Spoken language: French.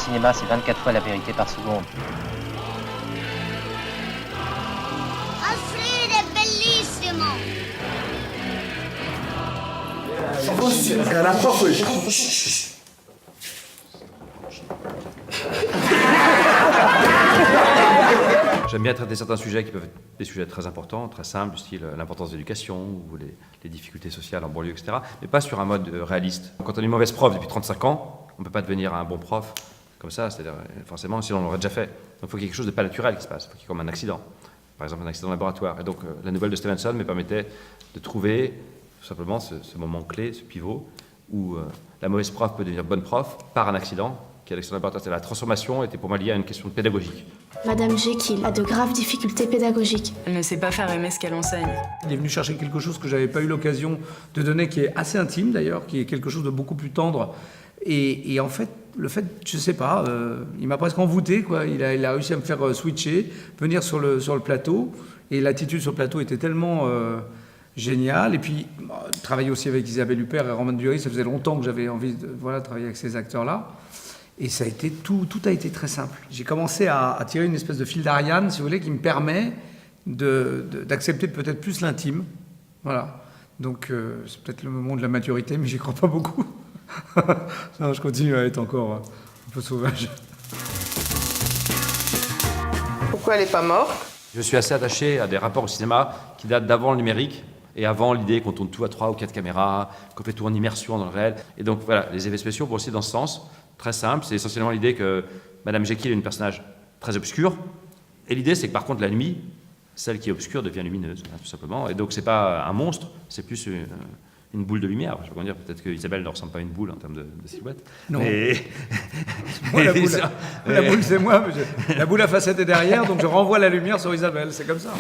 cinéma, c'est 24 fois la vérité par seconde. Alfred è bellissimo! Era proprio... J'aime bien traiter certains sujets qui peuvent être des sujets très importants, très simples, du style l'importance de l'éducation ou les difficultés sociales en banlieue, etc. Mais pas sur un mode réaliste. Quand on est une mauvaise prof depuis 35 ans, on ne peut pas devenir un bon prof comme ça, c'est-à-dire forcément, sinon on l'aurait déjà fait. Donc il faut qu'il y ait quelque chose de pas naturel qui se passe, il faut qu'il y ait comme un accident. Par exemple un accident de laboratoire. Et donc la nouvelle de Stevenson me permettait de trouver tout simplement ce moment clé, ce pivot, où la mauvaise prof peut devenir bonne prof par un accident, qui est l'accident de laboratoire. La transformation était pour moi liée à une question pédagogique. Madame Jekyll a de graves difficultés pédagogiques. Elle ne sait pas faire aimer ce qu'elle enseigne. Il est venu chercher quelque chose que j'avais pas eu l'occasion de donner, qui est assez intime d'ailleurs, qui est quelque chose de beaucoup plus tendre. Et en fait, le fait, je sais pas, il m'a presque envoûté, quoi. Il a réussi à me faire switcher, venir sur le plateau. Et l'attitude sur le plateau était tellement géniale. Et puis, travailler aussi avec Isabelle Huppert et Romain Duris, ça faisait longtemps que j'avais envie de travailler avec ces acteurs-là. Et ça a été tout a été très simple. J'ai commencé à tirer une espèce de fil d'Ariane, si vous voulez, qui me permet d'accepter peut-être plus l'intime. Voilà. Donc c'est peut-être le moment de la maturité, mais j'y crois pas beaucoup. Non, je continue à être encore un peu sauvage. Pourquoi elle n'est pas morte? Je suis assez attaché à des rapports au cinéma qui datent d'avant le numérique et avant l'idée qu'on tourne tout à 3 ou 4 caméras, qu'on fait tout en immersion dans le réel. Et donc voilà, les effets spéciaux vont aussi dans ce sens. Très simple, c'est essentiellement l'idée que Madame Jekyll est un personnage très obscur. Et l'idée, c'est que par contre, la nuit, celle qui est obscure devient lumineuse, hein, tout simplement. Et donc, c'est pas un monstre, c'est plus une boule de lumière. Je peux dire, peut-être que Isabelle ne ressemble pas à une boule en termes de silhouette. Non. Mais... Moi, la boule, c'est moi. La boule à facettes est derrière, donc je renvoie la lumière sur Isabelle. C'est comme ça.